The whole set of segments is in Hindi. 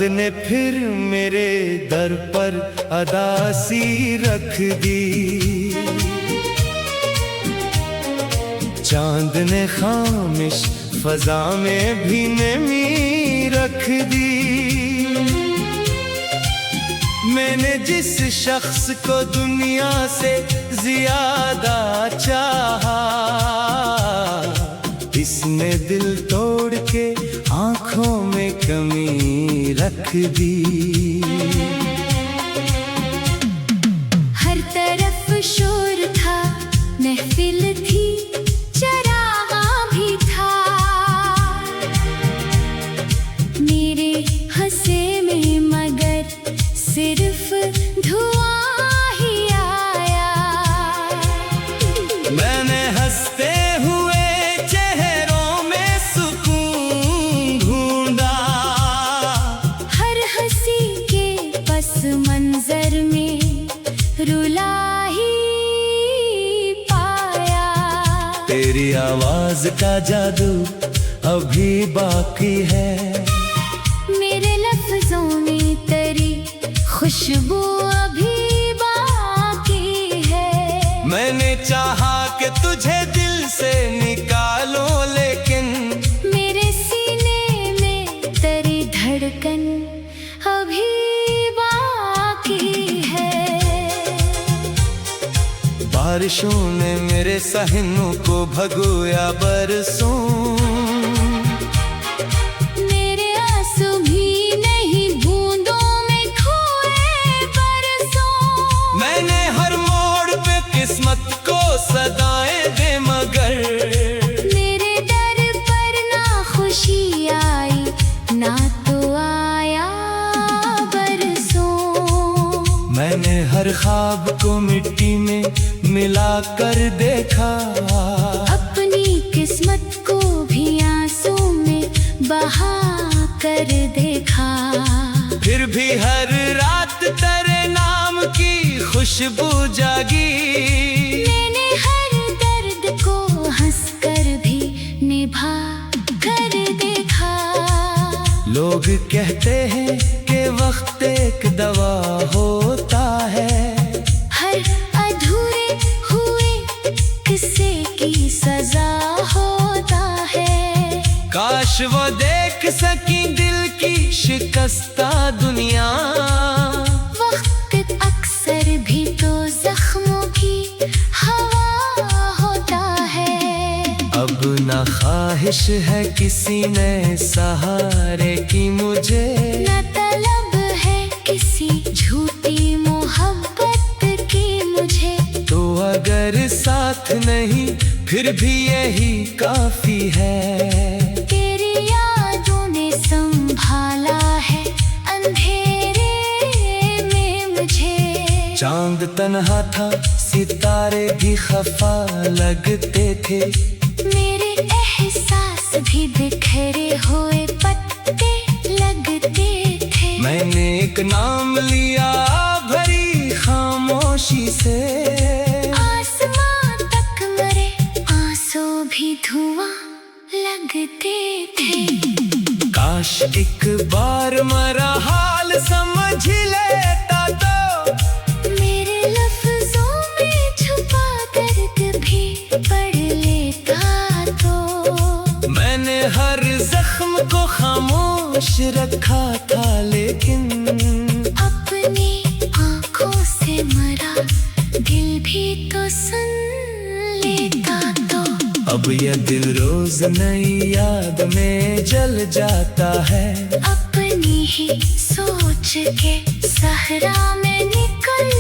रात ने फिर मेरे दर पर अदासी रख दी। चांद ने खामिश फजा में भी नमी रख दी। मैंने जिस शख्स को दुनिया से ज्यादा चाहा, इसने दिल तोड़ के आंखों में कमी रख दी। हर तरफ शोर था, महफिल थी, चरागा भी था। मेरे हंसे में मगर सिर्फ धुआं ही आया। मैंने हंसते हुए चेहरों में सुकून ढूंढा। हर हंसी के पस मंजर में रुला ही पाया। तेरी आवाज का जादू अभी बाकी है। मेरे लफ्जों में तेरी खुशबू अभी बाकी है। मैंने चाहा कि तुझे दिल से निकालूं, लेकिन मेरे सीने में तेरी धड़कन अभी बाकी है। बारिशों ने मेरे सहनों को भगोया बरसों। मेरे आंसू भी नहीं बूंदों में खोए बरसों। मैंने हर मोड़ पे किस्मत को सदाएं दे, मगर मेरे दर पर ना खुशी आई, ना तो आया बरसों। मैंने हर ख्वाब को मिट्टी में मिला कर देखा। अपनी किस्मत को भी आंसू में बहा कर देखा। फिर भी हर रात तेरे नाम की खुशबू जागी। मैंने हर दर्द को हंसकर भी निभा कर देखा। लोग कहते हैं कि वक्त एक दवा होता है। हर अधूरे हुए किस्से की सजा होता है। काश वो देख सकी दिल की शिकस्ता दुनिया। वक्त अक्सर भी तो जख्मों की हवा होता है। अब ना ख्वाहिश है किसी नए सहारे की मुझे, न तलब है किसी झूठी मोहब्बत की मुझे। तो अगर साथ नहीं फिर भी यही काफी है। तेरी यादों ने संभाला है अंधेरे में मुझे। चांद तन्हा था, सितारे भी खफा लगते थे। मेरे एहसास भी बिखरे हुए पत्ते लगते थे। मैंने एक नाम लिया भरी खामोशी से। आसमां तक मरे आंसू भी धुआं लगते थे। काश एक बार मेरा हाल समझ लेता तो। मेरे लफ्जों में छुपा दर्द भी पढ़ लेता तो। मैंने हर जख्म को खामोश रखा था, लेकिन अपनी आंखों से मरा दिल भी तो सुन लेता तो। अब यह दिल रोज नई याद में जल जाता है। अपनी ही सोच के सहरा में निकल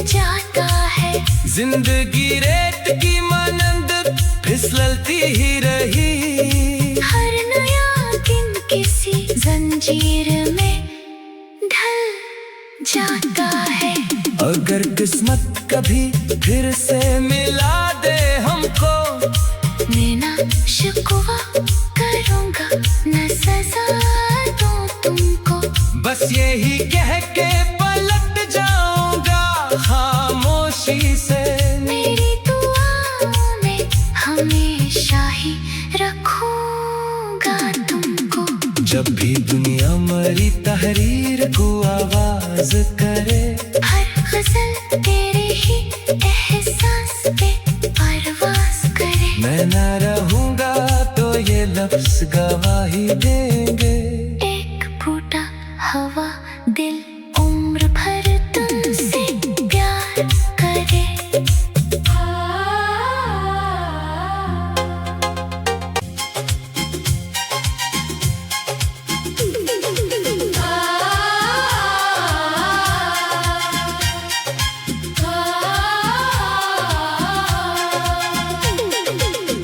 जाता है। जिंदगी रेत की मानंद फिसलती ही रही। हर नया दिन किसी जंजीर में ढल जाता है। अगर किस्मत कभी फिर से मिला दे हमको, मैं ना शिकवा करूँगा, न सजा दूँ तुमको। बस यही कह के पलट जाऊंगा खामोशी से। मेरी दुआओं में हमेशा ही रखूँगा तुमको। जब भी दुनिया मरी तहरीर को आवाज करे। हर गजल तेरे ही एहसास पे परवाज करे। मैं न रहूंगा तो ये लफ्ज गवाही देंगे। एक फूटा हवा दिल उम्र भर तुमसे प्यार करे।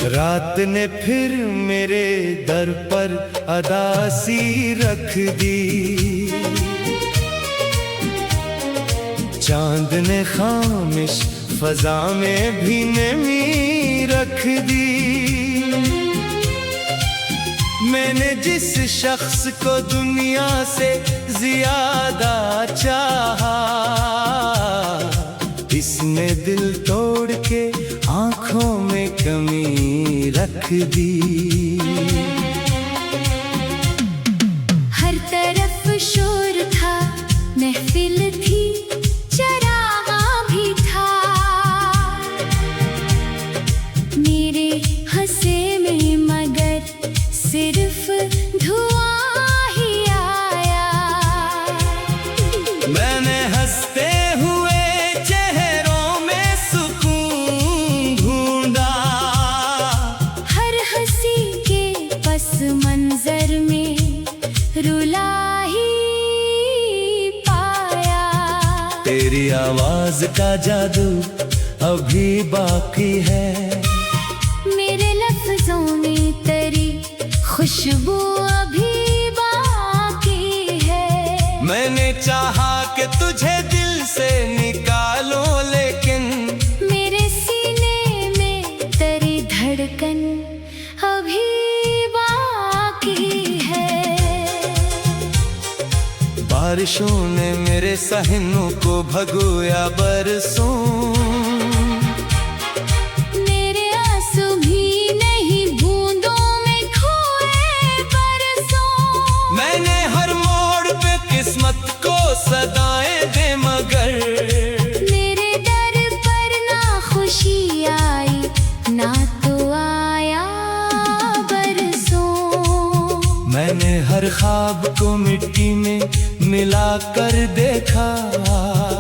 रात ने फिर मेरे दर पर अदासी रख दी। चांद ने खामिश फजा में भी नमी रख दी। मैंने जिस शख्स को दुनिया से ज्यादा चाहा, इसने दिल तोड़ के आंखों में कमी रख दी। हर तरफ शोर था, महफिल थी, चरागा भी था। मेरे हंसे में मगर सिर्फ धुआं ही आया। मैंने हंसते हुए चेहरों में सुकून ढूंढा। हर हंसी के पस मंजर में रुला ही पाया। तेरी आवाज का जादू अभी बाकी है। मेरे लफ्जों में तेरी खुशबू अभी बाकी है। मैंने चाहा कि तुझे दिल से निकालूं, लेकिन मेरे सीने में तेरी धड़कन अभी बाकी है। बारिशों ने मेरे सहनों को भगोया बरसों। मेरे आंसू भी नहीं बूंदों में खोए बरसों। मैंने हर मोड़ पे किस्मत को सदाएं दे, मगर मेरे दर पर ना खुशी आई ना तो आया बरसों। मैंने हर ख्वाब को मिट्टी में मिला कर देखा।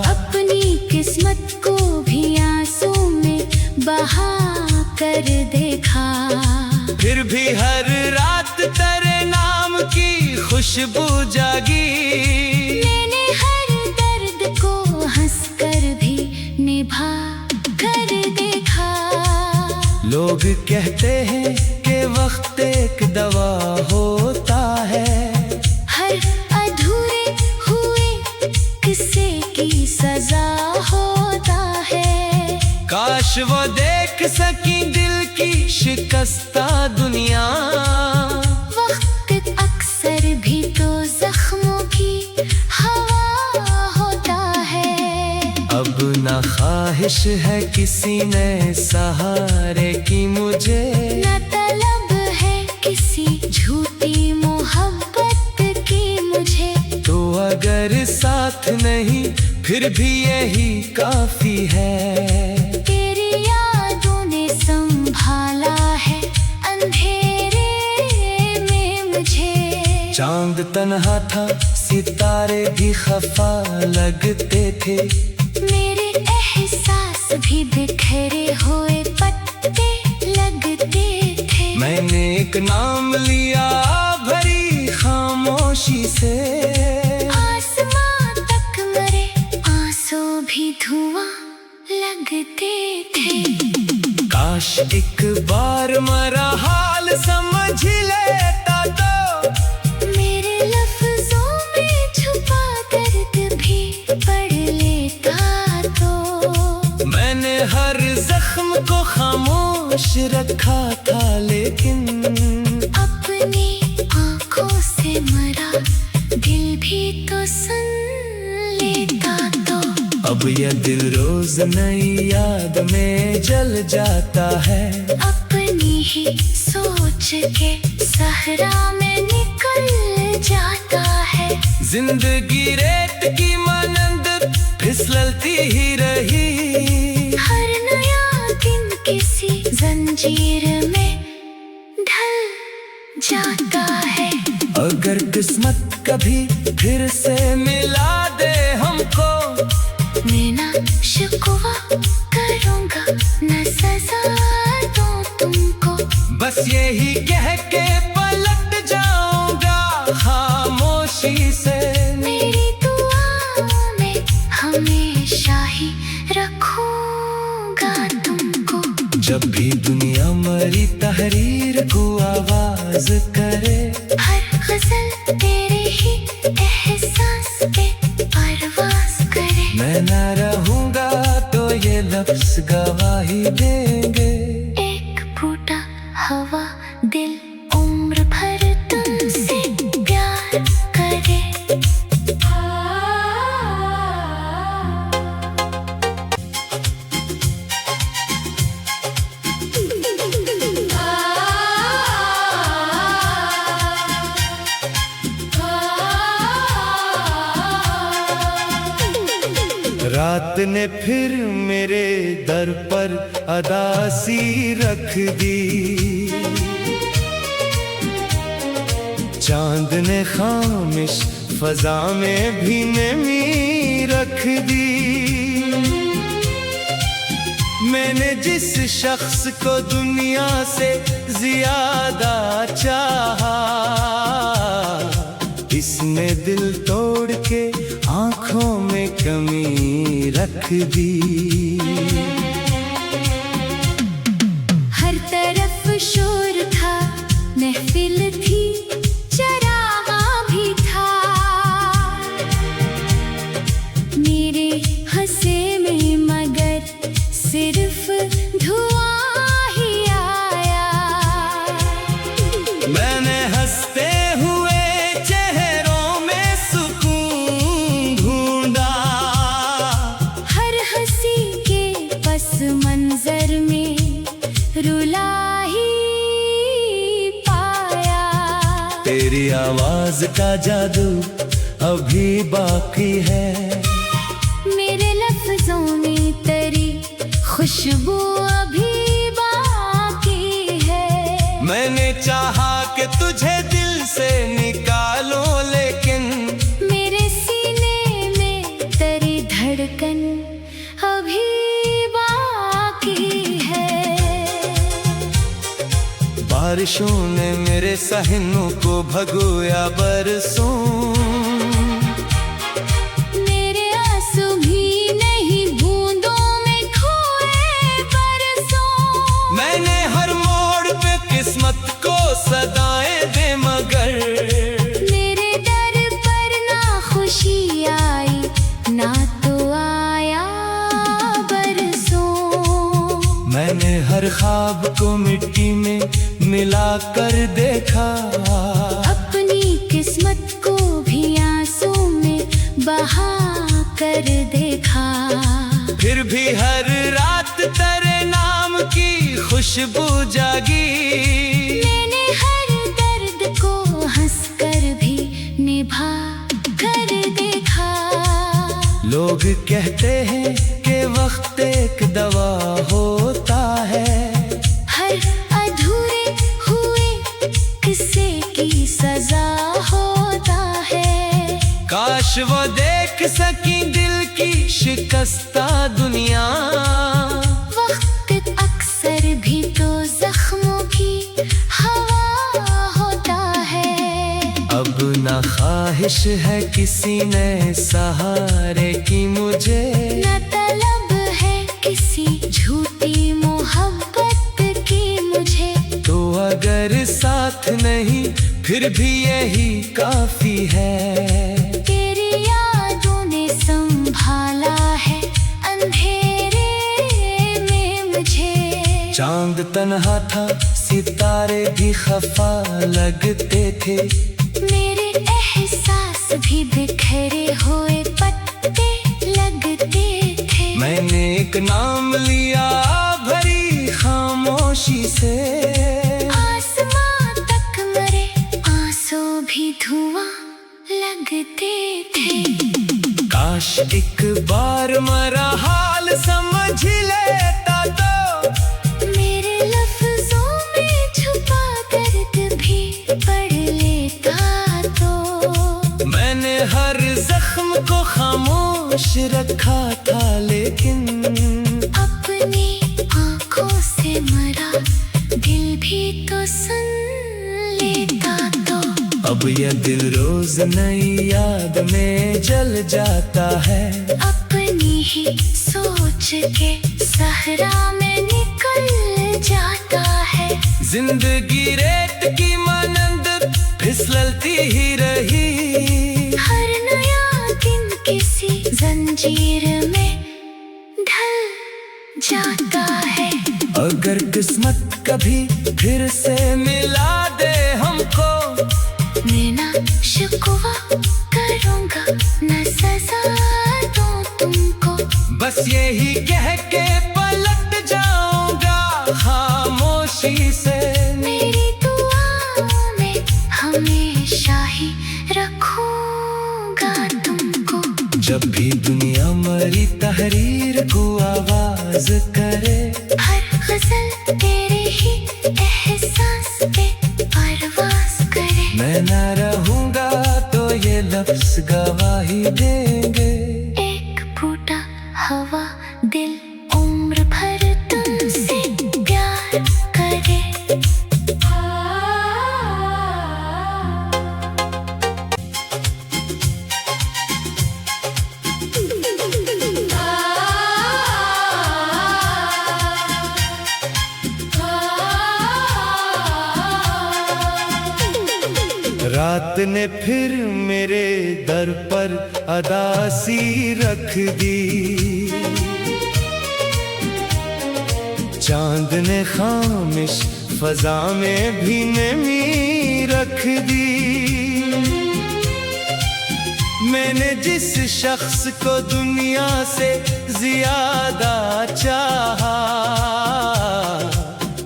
अपनी किस्मत को भी आंसू में बहा कर देखा। फिर भी हर रात तेरे नाम की खुशबू जागी। मैंने हर दर्द को हंसकर भी निभा कर देखा। लोग कहते हैं कि वक्त एक दवा होता है। हर अधूरे हुए किस्से की सजा होता है। काश वो देख सकी दिल की शिकस्ता दुनिया। वक्त अक्सर भी तो जख्मों की हवा होता है। अब ना ख्वाहिश है किसी नए सहारे की मुझे। न तलब है किसी झूठी मोहब्बत की मुझे। तो अगर साथ नहीं फिर भी यही काफी है। तेरी यादों ने संभाला है अंधेरे में मुझे। चांद तन्हा था, सितारे भी खफा लगते थे। मेरे एहसास भी बिखरे हुए पत्ते लगते थे। मैंने एक नाम लिया भरी खामोशी से। आसमां तक मरे आंसू भी धुआं लगते थे। काश एक बार मरा हाल समझ लेता तो। मेरे लफ्जों में छुपा दर्द भी पढ़ लेता तो। मैंने हर जख्म को खामोश रखा था, लेकिन अपनी आंखों से मरा दिल भी तो सुन लेता तो। अब यह दिल रोज नई याद में जल जाता है। अपनी ही सोच के सहरा में निकल जाता है। जिंदगी रेत की मानंद फिसलती ही रही। हर नया दिन किसी जंजीर में ढल जाता है। अगर किस्मत कभी फिर से मिला दे हमको, मैं ना शिकवा करूँगा, न सजा दूँ तुमको। बस यही कह के पलट जाऊंगा खामोशी से। मेरी दुआ में हमेशा ही रखूँगा तुमको। जब भी दुनिया मरी तहरीर को आवाज करे, हर गजल तेरे ही एहसास पे परवाज करे। मैं ना रहूंगा तो ये लफ्ज गवाही देंगे। एक फूटा हवा दिल उम्र भर तुमसे प्यार करे। रात ने फिर मेरे दर पर अदासी रख दी। चांद ने खामिश फजा में भी नमी रख दी। मैंने जिस शख्स को दुनिया से ज्यादा चाहा, इसने दिल तोड़ के आंखों में कमी रख दी। हर तरफ शोर था, महफिल थी, चरागा भी था। मेरे हंसे में मगर सिर्फ धुआं ही आया। मैंने हंसते हुए चेहरों में सुकून ढूंढा। हर हंसी के पस मंजर में रुला ही पाया। तेरी आवाज का जादू अभी बाकी है। मेरे लफ्जों में तेरी खुशबू अभी बाकी है। मैंने चाहा कि तुझे दिल से निकालूं, लेकिन मेरे सीने में तेरी धड़कन अभी बाकी है। बारिशों ने मेरे सहनों को भगोया बरसों। मेरे आंसू भी नहीं बूंदों में खोए बरसों। मैंने हर मोड़ पे किस्मत को सदाएं दे, मगर मेरे दर पर ना खुशी आई, ना तो आया बरसों। मैंने हर ख्वाब को मिट्टी में मिला कर देखा। अपनी किस्मत को भी आंसू में बहा कर देखा। फिर भी हर रात तेरे नाम की खुशबू जागी। मैंने हर दर्द को हंसकर भी निभा कर देखा। लोग कहते हैं कि वक्त एक दवा होता है। हर अधूरे हुए किस्से की सजा होता है। काश वो देख सकी दिल की शिकस्ता दुनिया। वक्त अक्सर भी तो जख्मों की हवा होता है। अब ना ख्वाहिश है किसी नए सहारे की मुझे, न तलब है किसी झूठी मोहब्बत की मुझे। तो अगर साथ नहीं फिर भी यही काफी है। तेरी यादों ने संभाला है अंधेरे में मुझे। चांद तन्हा था, सितारे भी खफा लगते थे। मेरे एहसास भी बिखरे हुए पत्ते लगते थे। मैंने एक नाम लिया भरी खामोशी से। आसमां तक मरे आंसू भी धुआं लगते एक बार मेरा हाल समझ लेता तो मेरे लफ्जों में छुपा दर्द भी पढ़ लेता तो मैंने हर जख्म को खामोश रखा था, लेकिन अपनी आंखों से मरा दिल भी तो सुन लेता तो अब यह दिल रोज नई याद में जल जाता है। अपनी ही सोच के सहरा में निकल जाता है। जिंदगी रेत की मानंद फिसलती ही रही, हर नया दिन किसी जंजीर में ढल जाता है। अगर किस्मत कभी फिर से मिला दे हमको, मैं ना शिकवा करूँगा न सजा दूँ तुमको, बस यही कह के पलट जाऊंगा खामोशी से। मेरी दुआ में हमेशा ही रखूँगा तुमको। जब भी दुनिया मरी तहरीर को आवाज करे, हर गजल तेरे ही एहसास पे परवाज करे। मैं ना रहूंगा तो ये लफ्ज गवाही देंगे। एक फूटा हवा दिल उम्र भर तुमसे प्यार करे। रात ने फिर मेरे दर पर अदासी रख दी, चांद ने खामिश फजा में भी नमी रख दी। मैंने जिस शख्स को दुनिया से ज्यादा चाहा,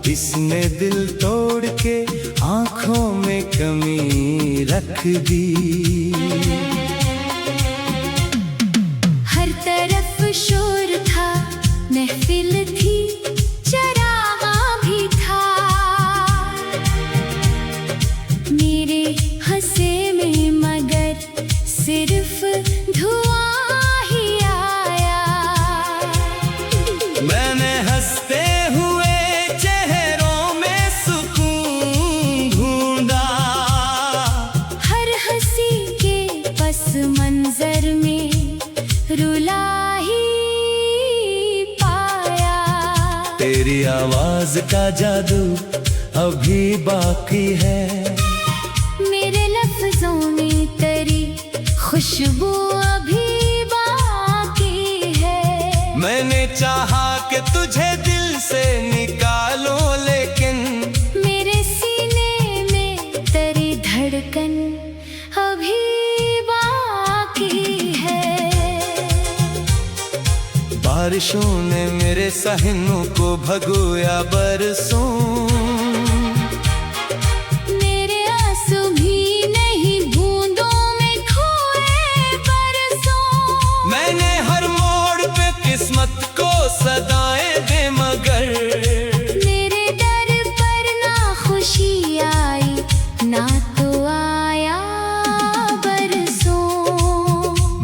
इसने दिल तोड़ के आंखों में कमी रख दी। हर तरफ शोर था, महफिल थी, चरागा भी था। मेरे हंसे में मगर सिर्फ धुआं ही आया। मैंने हंसते हुए चेहरों में सुकून ढूंढा, हर हंसी के पस मंजर में रुला ही पाया। तेरी आवाज का जादू अभी बाकी है, मेरे लफ्जों में तेरी खुशबू अभी बाकी है। मैंने चाहा कि तुझे दिल से निकालूं, लेकिन मेरे सीने में तेरी धड़कन अभी बाकी है। बारिशों ने मेरे सहनों को भगोया बरसों, मेरे आंसू भी नहीं बूंदों में खोए बरसों। मैंने हर मोड़ पे किस्मत को सदाएं दे, मगर मेरे दर पर ना खुशी आई ना तो आया बरसों।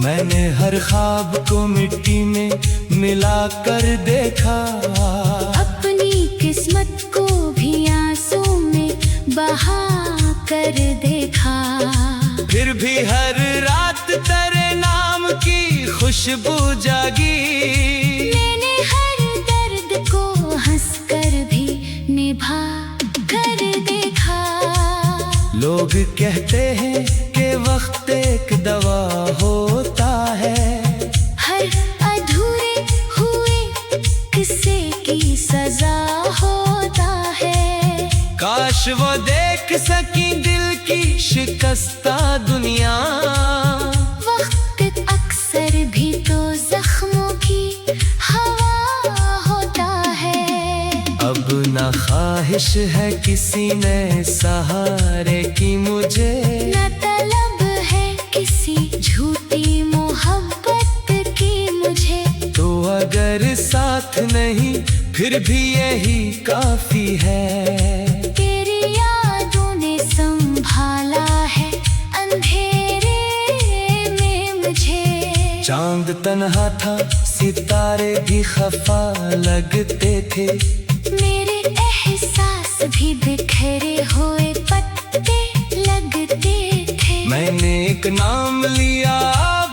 मैंने हर ख्वाब को मिट्टी में मिला कर देखा, अपनी किस्मत को भी आंसू में बहा कर देखा। फिर भी हर रात तेरे नाम की खुशबू जागी। मैंने हर दर्द को हंसकर भी निभा कर देखा। लोग कहते हैं कि वक्त एक दवा होता है, हर अधूरे हुए किस्से की सजा होता है। काश वो देख सकी दिल की शिकस्ता दुनिया। वक्त अक्सर भी तो जख्मों की हवा होता है। अब ना ख्वाहिश है किसी नए सहारे की मुझे, न तलब है किसी झूठी मोहब्बत साथ नहीं, फिर भी यही काफी है। तेरी यादों ने संभाला है अंधेरे में मुझे। चांद तन्हा था, सितारे भी खफा लगते थे। मेरे एहसास भी बिखरे हुए पत्ते लगते थे। मैंने एक नाम लिया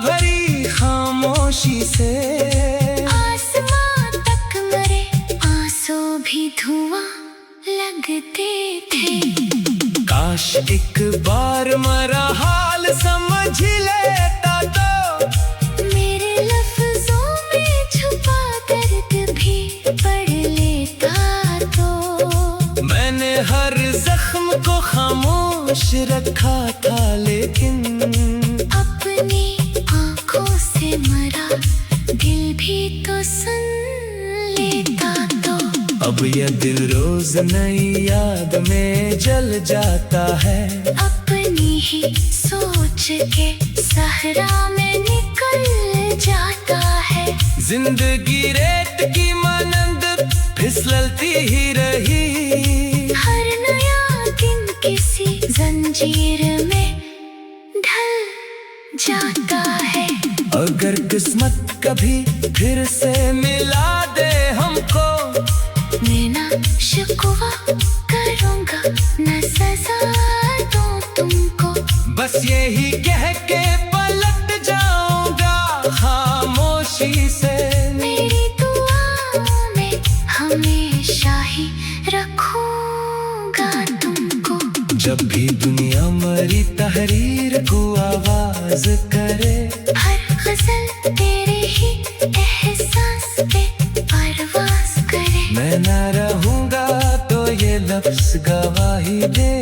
भरी खामोशी से। आसमां तक मरे आंसू भी धुआं लगते थे। काश एक बार मरा हाल समझ लेता तो। मेरे लफ्जों में छुपा दर्द भी पढ़ लेता तो। मैंने हर जख्म को खामोश रखा था, लेकिन अपनी आंखों से मरा दिल भी तो सुन लेता तो। अब यह दिल रोज नई याद में जल जाता है। अपनी ही सोच के सहरा में निकल जाता है। जिंदगी रेत की मानंद फिसलती ही रही। हर नया दिन किसी जंजीर में ढल जाता है। अगर किस्मत कभी फिर से मिला दे हमको, मैं ना शिकवा करूँगा न सजा दूँ तुमको। बस यही कह के पलट जाऊंगा खामोशी से। मेरी दुआओं में हमेशा ही रखूँगा तुमको। जब भी दुनिया मरी तहरीर को आवाज करे, हर गजल तेरे ही एहसास पे परवाज करे। मैं ना रहूंगा तो ये लफ्ज गवाही दे।